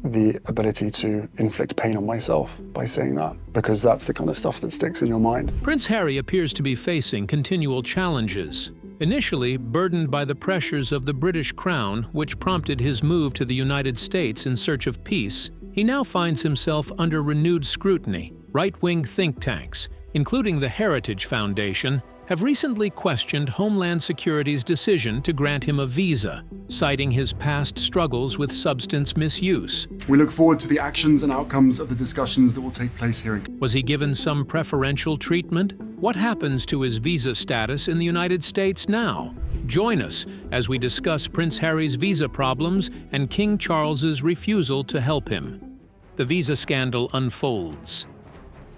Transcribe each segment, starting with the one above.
the ability to inflict pain on myself by saying that, because that's the kind of stuff that sticks in your mind. Prince Harry appears to be facing continual challenges. Initially burdened by the pressures of the British Crown, which prompted his move to the United States in search of peace, he now finds himself under renewed scrutiny. Right-wing think tanks, including the Heritage Foundation, have recently questioned Homeland Security's decision to grant him a visa, citing his past struggles with substance misuse. We look forward to the actions and outcomes of the discussions that will take place here. Was he given some preferential treatment? What happens to his visa status in the United States now? Join us as we discuss Prince Harry's visa problems and King Charles's refusal to help him. The visa scandal unfolds.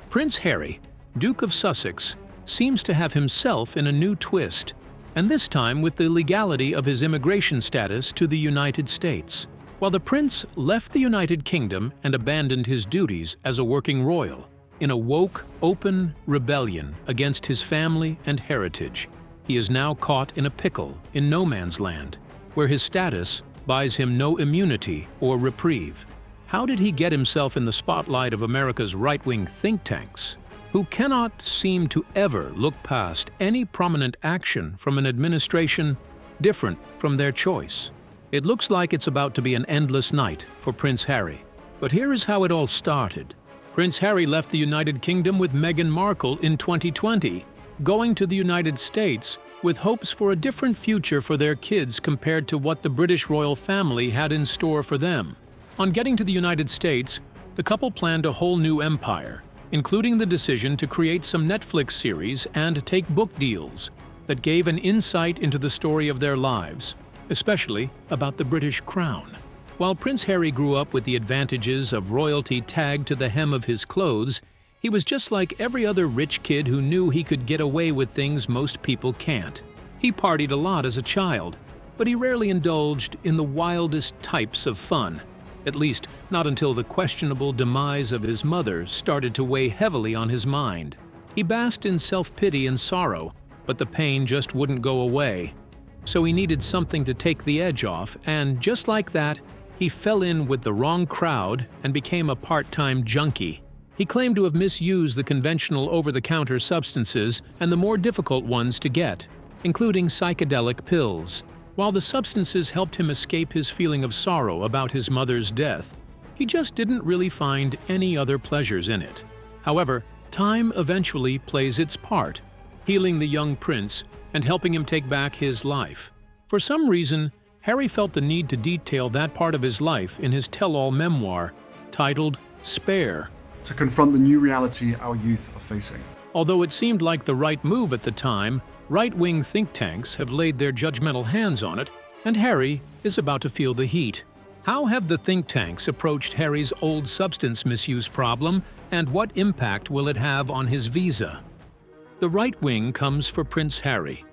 Prince Harry, Duke of Sussex, seems to have himself in a new twist, and this time with the legality of his immigration status to the United States. While the prince left the United Kingdom and abandoned his duties as a working royal, in a woke, open rebellion against his family and heritage, he is now caught in a pickle in no man's land, where his status buys him no immunity or reprieve. How did he get himself in the spotlight of America's right-wing think tanks, who cannot seem to ever look past any prominent action from an administration different from their choice? It looks like it's about to be an endless night for Prince Harry. But here is how it all started. Prince Harry left the United Kingdom with Meghan Markle in 2020, going to the United States with hopes for a different future for their kids compared to what the British royal family had in store for them. On getting to the United States, the couple planned a whole new empire, including the decision to create some Netflix series and take book deals that gave an insight into the story of their lives, especially about the British Crown. While Prince Harry grew up with the advantages of royalty tagged to the hem of his clothes, he was just like every other rich kid who knew he could get away with things most people can't. He partied a lot as a child, but he rarely indulged in the wildest types of fun. At least, not until the questionable demise of his mother started to weigh heavily on his mind. He basked in self-pity and sorrow, but the pain just wouldn't go away. So he needed something to take the edge off, and just like that, he fell in with the wrong crowd and became a part-time junkie. He claimed to have misused the conventional over-the-counter substances and the more difficult ones to get, including psychedelic pills. While the substances helped him escape his feeling of sorrow about his mother's death, he just didn't really find any other pleasures in it. However, time eventually plays its part, healing the young prince and helping him take back his life. For some reason, Harry felt the need to detail that part of his life in his tell-all memoir, titled Spare, to confront the new reality our youth are facing. Although it seemed like the right move at the time, right-wing think tanks have laid their judgmental hands on it, and Harry is about to feel the heat. How have the think tanks approached Harry's old substance misuse problem, and what impact will it have on his visa? The right wing comes for Prince Harry.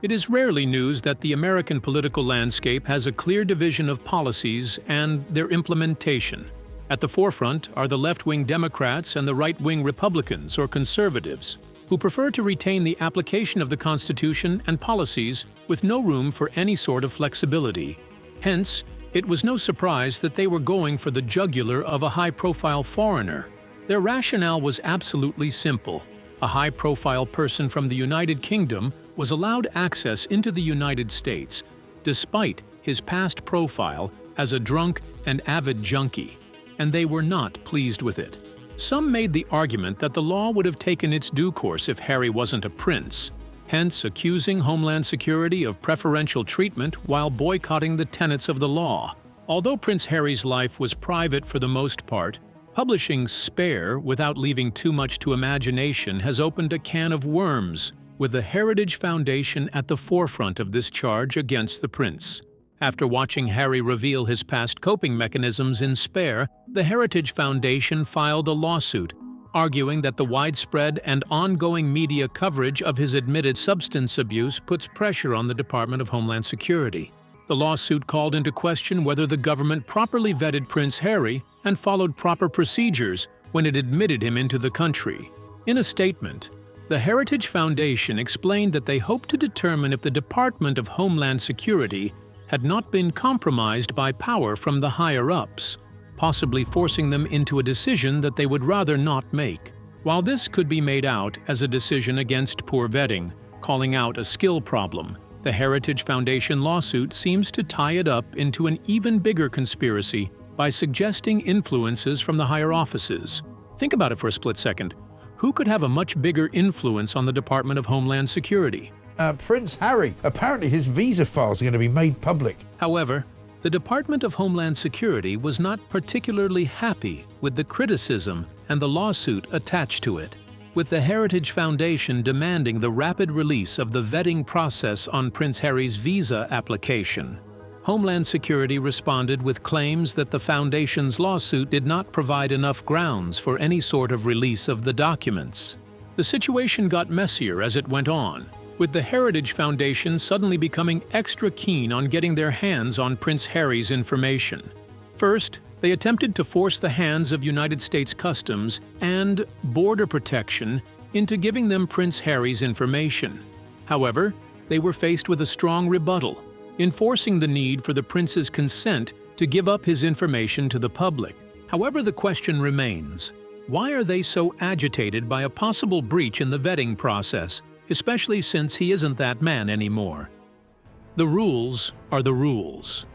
It is rarely news that the American political landscape has a clear division of policies and their implementation. At the forefront are the left-wing Democrats and the right-wing Republicans or conservatives, who prefer to retain the application of the Constitution and policies with no room for any sort of flexibility. Hence, it was no surprise that they were going for the jugular of a high-profile foreigner. Their rationale was absolutely simple. A high-profile person from the United Kingdom was allowed access into the United States, despite his past profile as a drunk and avid junkie, and they were not pleased with it. Some made the argument that the law would have taken its due course if Harry wasn't a prince, hence accusing Homeland Security of preferential treatment while boycotting the tenets of the law. Although Prince Harry's life was private for the most part, publishing Spare without leaving too much to imagination has opened a can of worms, with the Heritage Foundation at the forefront of this charge against the prince. After watching Harry reveal his past coping mechanisms in Spare, the Heritage Foundation filed a lawsuit, arguing that the widespread and ongoing media coverage of his admitted substance abuse puts pressure on the Department of Homeland Security. The lawsuit called into question whether the government properly vetted Prince Harry and followed proper procedures when it admitted him into the country. In a statement, the Heritage Foundation explained that they hoped to determine if the Department of Homeland Security had not been compromised by power from the higher-ups. possibly forcing them into a decision that they would rather not make. While this could be made out as a decision against poor vetting, calling out a skill problem, the Heritage Foundation lawsuit seems to tie it up into an even bigger conspiracy by suggesting influences from the higher offices. Think about it for a split second. Who could have a much bigger influence on the Department of Homeland Security? Prince Harry. Apparently his visa files are going to be made public. However, the Department of Homeland Security was not particularly happy with the criticism and the lawsuit attached to it, with the Heritage Foundation demanding the rapid release of the vetting process on Prince Harry's visa application. Homeland Security responded with claims that the Foundation's lawsuit did not provide enough grounds for any sort of release of the documents. The situation got messier as it went on, with the Heritage Foundation suddenly becoming extra keen on getting their hands on Prince Harry's information. First, they attempted to force the hands of United States Customs and Border Protection into giving them Prince Harry's information. However, they were faced with a strong rebuttal, enforcing the need for the prince's consent to give up his information to the public. However, the question remains, why are they so agitated by a possible breach in the vetting process, especially since he isn't that man anymore? The rules are the rules.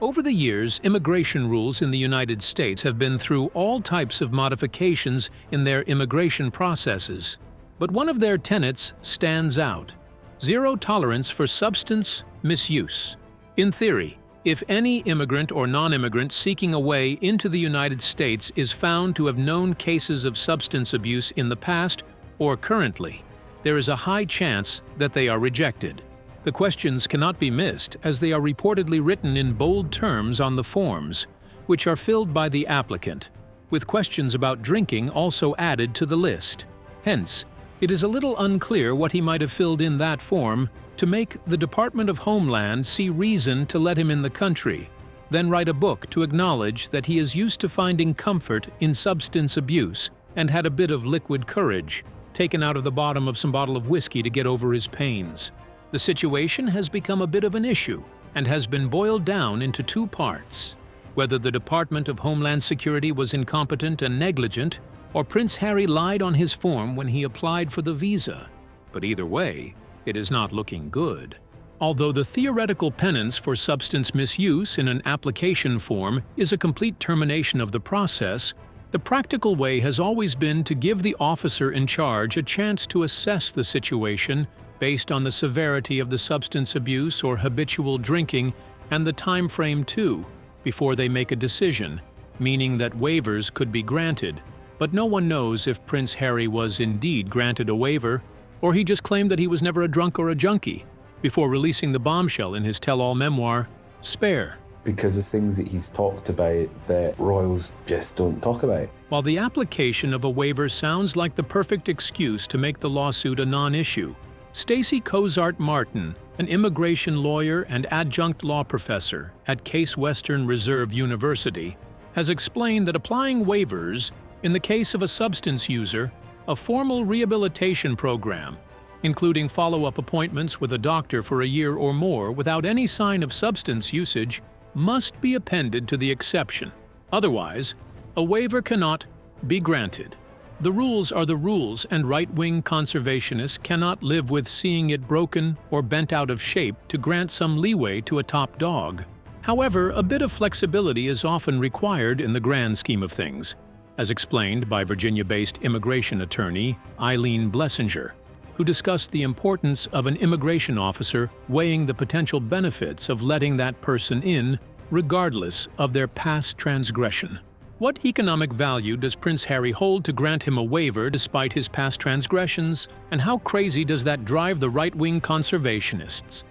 Over the years, immigration rules in the United States have been through all types of modifications in their immigration processes. But one of their tenets stands out: zero tolerance for substance misuse. In theory, if any immigrant or non-immigrant seeking a way into the United States is found to have known cases of substance abuse in the past or currently, there is a high chance that they are rejected. The questions cannot be missed, as they are reportedly written in bold terms on the forms, which are filled by the applicant, with questions about drinking also added to the list. Hence, it is a little unclear what he might have filled in that form to make the Department of Homeland see reason to let him in the country, then write a book to acknowledge that he is used to finding comfort in substance abuse and had a bit of liquid courage taken out of the bottom of some bottle of whiskey to get over his pains. The situation has become a bit of an issue and has been boiled down into two parts: whether the Department of Homeland Security was incompetent and negligent, or Prince Harry lied on his form when he applied for the visa. But either way, it is not looking good. Although the theoretical penance for substance misuse in an application form is a complete termination of the process, the practical way has always been to give the officer in charge a chance to assess the situation based on the severity of the substance abuse or habitual drinking and the time frame too, before they make a decision, meaning that waivers could be granted. But no one knows if Prince Harry was indeed granted a waiver, or he just claimed that he was never a drunk or a junkie, before releasing the bombshell in his tell-all memoir, Spare. Because there's things that he's talked about that royals just don't talk about. While the application of a waiver sounds like the perfect excuse to make the lawsuit a non-issue, Stacey Cozart Martin, an immigration lawyer and adjunct law professor at Case Western Reserve University, has explained that applying waivers in the case of a substance user, a formal rehabilitation program, including follow-up appointments with a doctor for a year or more without any sign of substance usage, must be appended to the exception. Otherwise, a waiver cannot be granted. The rules are the rules, and right-wing conservationists cannot live with seeing it broken or bent out of shape to grant some leeway to a top dog. However, a bit of flexibility is often required in the grand scheme of things, as explained by Virginia-based immigration attorney Eileen Blessinger, who discussed the importance of an immigration officer weighing the potential benefits of letting that person in, regardless of their past transgression. What economic value does Prince Harry hold to grant him a waiver despite his past transgressions, and how crazy does that drive the right-wing conservationists?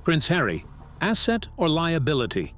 Prince Harry, asset or liability?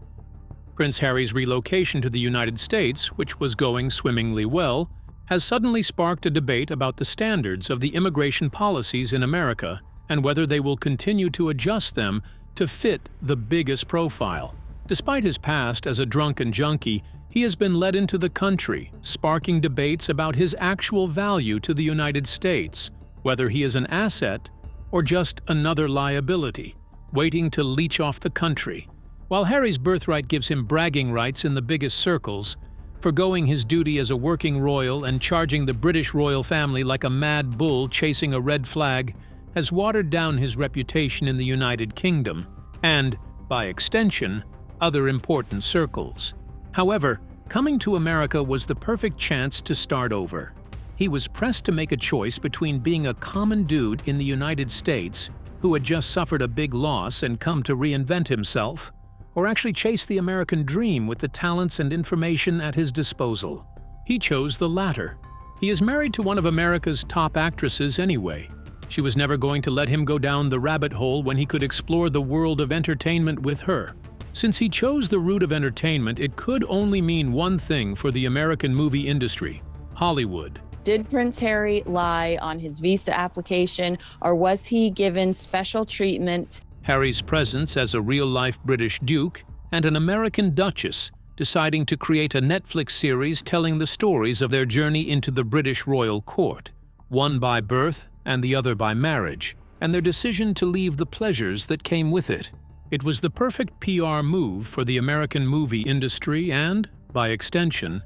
Prince Harry's relocation to the United States, which was going swimmingly well, has suddenly sparked a debate about the standards of the immigration policies in America and whether they will continue to adjust them to fit the biggest profile. Despite his past as a drunken junkie, he has been let into the country, sparking debates about his actual value to the United States, whether he is an asset or just another liability, waiting to leech off the country. While Harry's birthright gives him bragging rights in the biggest circles, forgoing his duty as a working royal and charging the British royal family like a mad bull chasing a red flag has watered down his reputation in the United Kingdom and, by extension, other important circles. However, coming to America was the perfect chance to start over. He was pressed to make a choice between being a common dude in the United States who had just suffered a big loss and come to reinvent himself, or actually chase the American dream with the talents and information at his disposal. He chose the latter. He is married to one of America's top actresses anyway. She was never going to let him go down the rabbit hole when he could explore the world of entertainment with her. Since he chose the route of entertainment, it could only mean one thing for the American movie industry: Hollywood. Did Prince Harry lie on his visa application, or was he given special treatment? Harry's presence as a real-life British duke and an American duchess deciding to create a Netflix series telling the stories of their journey into the British royal court, one by birth and the other by marriage, and their decision to leave the pleasures that came with it. It was the perfect PR move for the American movie industry and, by extension,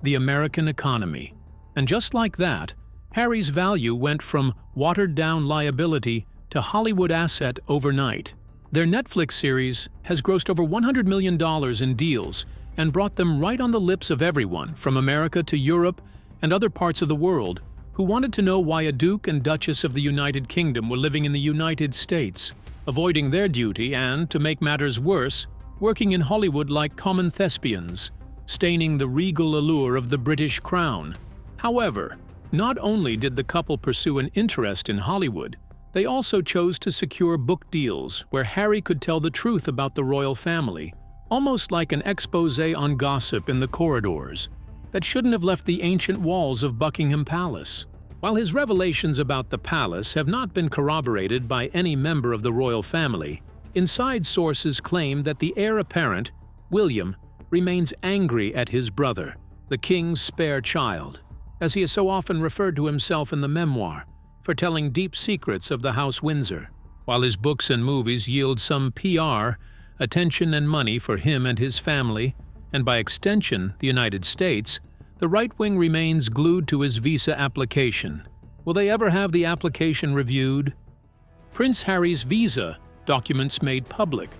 the American economy. And just like that, Harry's value went from watered-down liability to Hollywood asset overnight. Their Netflix series has grossed over $100 million in deals and brought them right on the lips of everyone from America to Europe and other parts of the world who wanted to know why a Duke and Duchess of the United Kingdom were living in the United States, avoiding their duty and, to make matters worse, working in Hollywood like common thespians, staining the regal allure of the British crown. However, not only did the couple pursue an interest in Hollywood, they also chose to secure book deals where Harry could tell the truth about the royal family, almost like an exposé on gossip in the corridors that shouldn't have left the ancient walls of Buckingham Palace. While his revelations about the palace have not been corroborated by any member of the royal family, inside sources claim that the heir apparent, William, remains angry at his brother, the king's spare child, as he is so often referred to himself in the memoir, for telling deep secrets of the House Windsor. While his books and movies yield some PR, attention and money for him and his family, and by extension the United States, the right wing remains glued to his visa application. Will they ever have the application reviewed? Prince Harry's visa documents made public.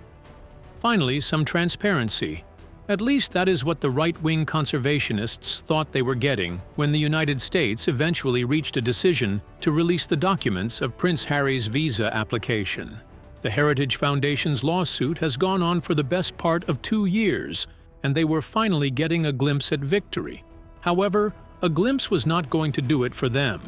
Finally, some transparency. At least that is what the right-wing conservationists thought they were getting when the United States eventually reached a decision to release the documents of Prince Harry's visa application. The Heritage Foundation's lawsuit has gone on for the best part of 2 years, and they were finally getting a glimpse at victory. However, a glimpse was not going to do it for them.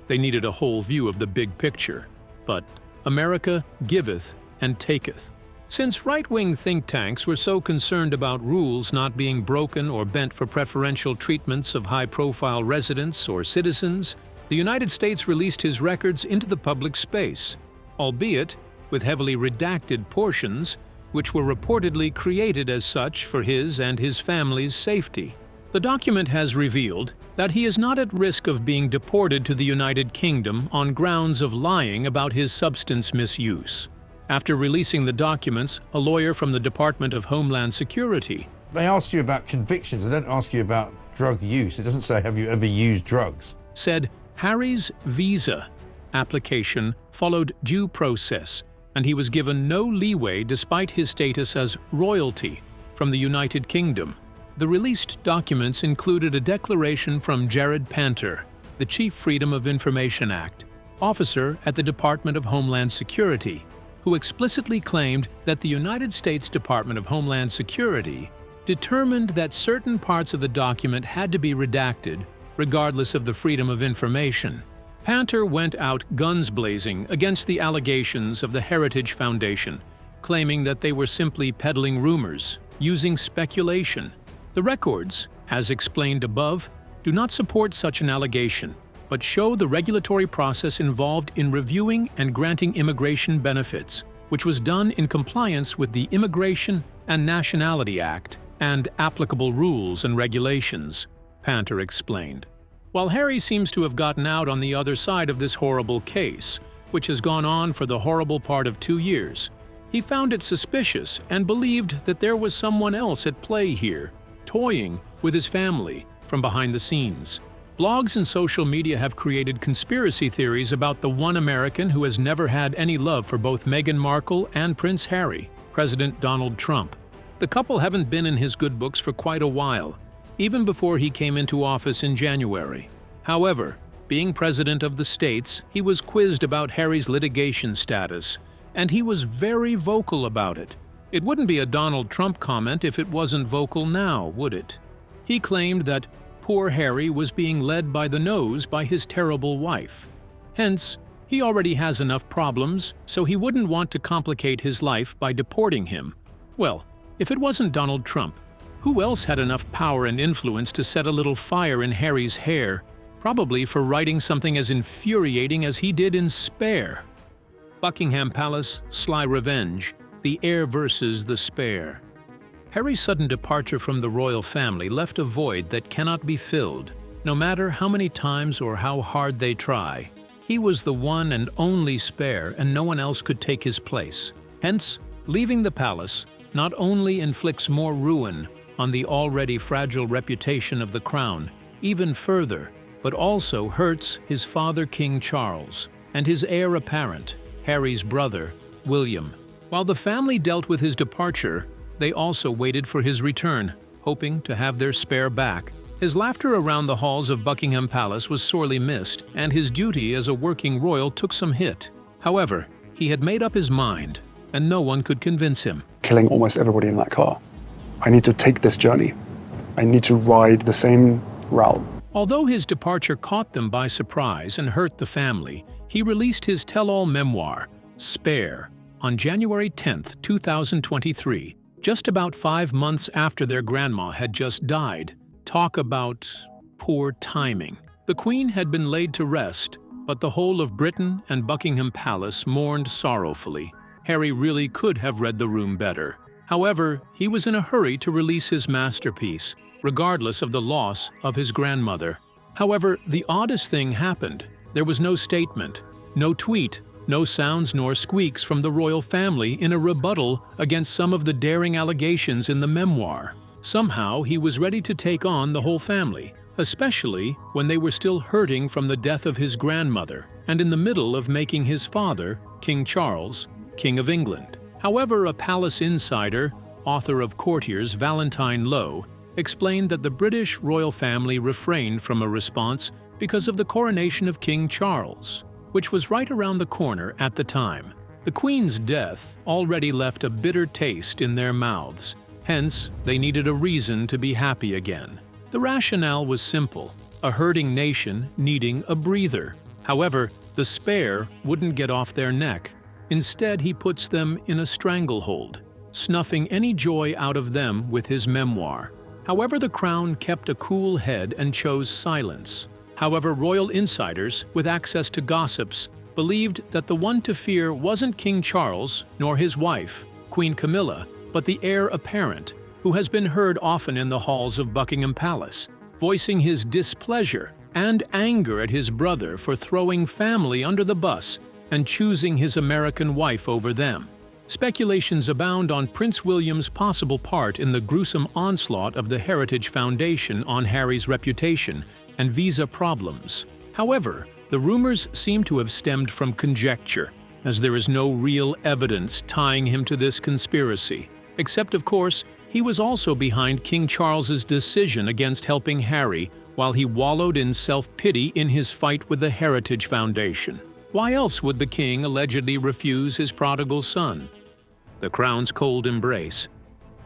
They needed a whole view of the big picture. But America giveth and taketh. Since right-wing think tanks were so concerned about rules not being broken or bent for preferential treatments of high-profile residents or citizens, the United States released his records into the public space, albeit with heavily redacted portions, which were reportedly created as such for his and his family's safety. The document has revealed that he is not at risk of being deported to the United Kingdom on grounds of lying about his substance misuse. After releasing the documents, a lawyer from the Department of Homeland Security They asked you about convictions. They don't ask you about drug use. It doesn't say, have you ever used drugs? said Harry's visa application followed due process, and he was given no leeway despite his status as royalty from the United Kingdom. The released documents included a declaration from Jared Panter, the Chief Freedom of Information Act officer at the Department of Homeland Security, who explicitly claimed that the United States Department of Homeland Security determined that certain parts of the document had to be redacted, regardless of the freedom of information. Panter went out guns blazing against the allegations of the Heritage Foundation, claiming that they were simply peddling rumors, using speculation. The records, as explained above, do not support such an allegation, but show the regulatory process involved in reviewing and granting immigration benefits, which was done in compliance with the Immigration and Nationality Act and applicable rules and regulations, Panter explained. While Harry seems to have gotten out on the other side of this horrible case, which has gone on for the horrible part of 2 years, He found it suspicious and believed that there was someone else at play here, toying with his family from behind the scenes. Blogs and social media have created conspiracy theories about the one American who has never had any love for both Meghan Markle and Prince Harry, President Donald Trump. The couple haven't been in his good books for quite a while, even before he came into office in January. However, being president of the States, he was quizzed about Harry's litigation status, and he was very vocal about it. It wouldn't be a Donald Trump comment if it wasn't vocal now, would it? He claimed that poor Harry was being led by the nose by his terrible wife. Hence, he already has enough problems, so he wouldn't want to complicate his life by deporting him. Well, if it wasn't Donald Trump, who else had enough power and influence to set a little fire in Harry's hair, probably for writing something as infuriating as he did in Spare? Buckingham Palace, Sly Revenge, the heir versus the spare. Harry's sudden departure from the royal family left a void that cannot be filled, no matter how many times or how hard they try. He was the one and only spare, and no one else could take his place. Hence, leaving the palace not only inflicts more ruin on the already fragile reputation of the crown, even further, but also hurts his father King Charles and his heir apparent, Harry's brother, William. While the family dealt with his departure, they also waited for his return, hoping to have their spare back. His laughter around the halls of Buckingham Palace was sorely missed, and his duty as a working royal took some hit. However, he had made up his mind, and no one could convince him. Killing almost everybody in that car. I need to take this journey. I need to ride the same route. Although his departure caught them by surprise and hurt the family, he released his tell-all memoir, Spare, on January 10, 2023, just about 5 months after their grandma had just died. Talk about poor timing. The Queen had been laid to rest, but the whole of Britain and Buckingham Palace mourned sorrowfully. Harry really could have read the room better. However, he was in a hurry to release his masterpiece, regardless of the loss of his grandmother. However, the oddest thing happened. There was no statement, no tweet, no sounds nor squeaks from the royal family in a rebuttal against some of the daring allegations in the memoir. Somehow, he was ready to take on the whole family, especially when they were still hurting from the death of his grandmother and in the middle of making his father, King Charles, King of England. However, a palace insider, author of Courtiers Valentine Lowe, explained that the British royal family refrained from a response because of the coronation of King Charles, which was right around the corner at the time. The Queen's death already left a bitter taste in their mouths, hence they needed a reason to be happy again. The rationale was simple, a hurting nation needing a breather. However, the spare wouldn't get off their neck. Instead, he puts them in a stranglehold, snuffing any joy out of them with his memoir. However, the Crown kept a cool head and chose silence. However, royal insiders with access to gossips believed that the one to fear wasn't King Charles nor his wife, Queen Camilla, but the heir apparent, who has been heard often in the halls of Buckingham Palace, voicing his displeasure and anger at his brother for throwing family under the bus and choosing his American wife over them. Speculations abound on Prince William's possible part in the gruesome onslaught of the Heritage Foundation on Harry's reputation and visa problems. However, the rumors seem to have stemmed from conjecture, as there is no real evidence tying him to this conspiracy, except, of course, he was also behind King Charles's decision against helping Harry while he wallowed in self-pity in his fight with the Heritage Foundation. Why else would the king allegedly refuse his prodigal son? The Crown's cold embrace.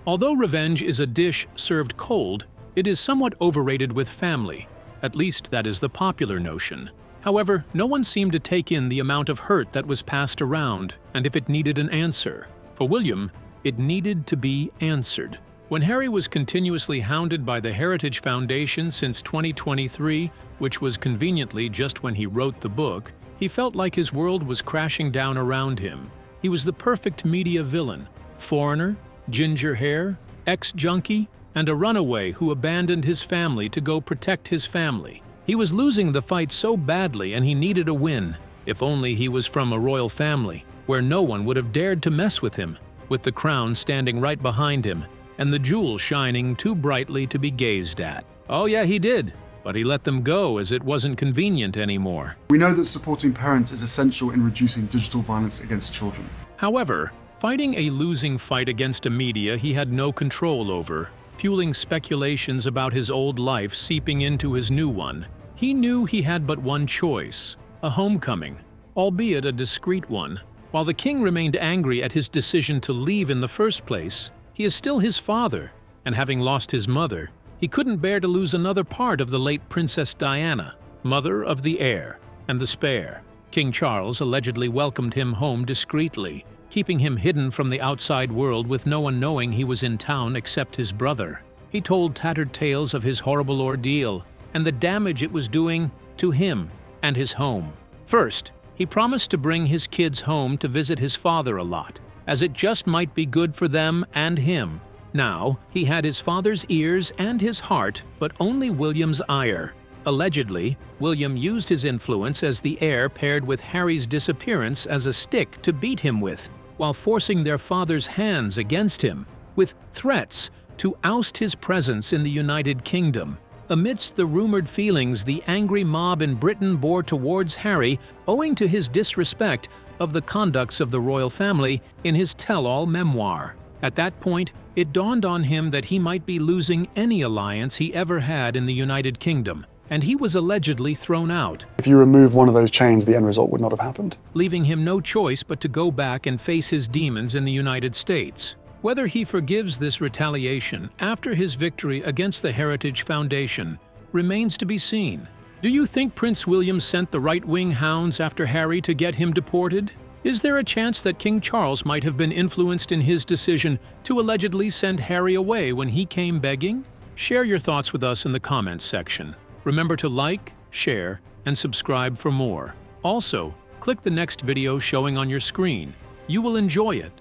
Although revenge is a dish served cold, it is somewhat overrated with family. At least that is the popular notion. However, no one seemed to take in the amount of hurt that was passed around, and if it needed an answer. For William, it needed to be answered. When Harry was continuously hounded by the Heritage Foundation since 2023, which was conveniently just when he wrote the book, he felt like his world was crashing down around him. He was the perfect media villain, foreigner, ginger hair, ex-junkie, and a runaway who abandoned his family to go protect his family. He was losing the fight so badly and he needed a win. If only he was from a royal family. where no one would have dared to mess with him, with the crown standing right behind him and the jewel shining too brightly to be gazed at. Oh yeah, he did, but he let them go as it wasn't convenient anymore. We know that supporting parents is essential in reducing digital violence against children. However, fighting a losing fight against a media he had no control over, fueling speculations about his old life seeping into his new one, he knew he had but one choice: a homecoming, albeit a discreet one. While the king remained angry at his decision to leave in the first place, he is still his father, and having lost his mother, he couldn't bear to lose another part of the late Princess Diana, mother of the heir and the spare. King Charles allegedly welcomed him home discreetly, keeping him hidden from the outside world with no one knowing he was in town except his brother. He told tattered tales of his horrible ordeal and the damage it was doing to him and his home. First, he promised to bring his kids home to visit his father a lot, as it just might be good for them and him. Now, he had his father's ears and his heart, but only William's ire. Allegedly, William used his influence as the heir paired with Harry's disappearance as a stick to beat him with, while forcing their father's hands against him, with threats to oust his presence in the United Kingdom. Amidst the rumored feelings the angry mob in Britain bore towards Harry owing to his disrespect of the conducts of the royal family in his tell-all memoir. At that point, it dawned on him that he might be losing any alliance he ever had in the United Kingdom, and he was allegedly thrown out. If you remove one of those chains, the end result would not have happened. Leaving him no choice but to go back and face his demons in the United States. Whether he forgives this retaliation after his victory against the Heritage Foundation remains to be seen. Do you think Prince William sent the right-wing hounds after Harry to get him deported? Is there a chance that King Charles might have been influenced in his decision to allegedly send Harry away when he came begging? Share your thoughts with us in the comments section. Remember to like, share, and subscribe for more. Also, click the next video showing on your screen. You will enjoy it.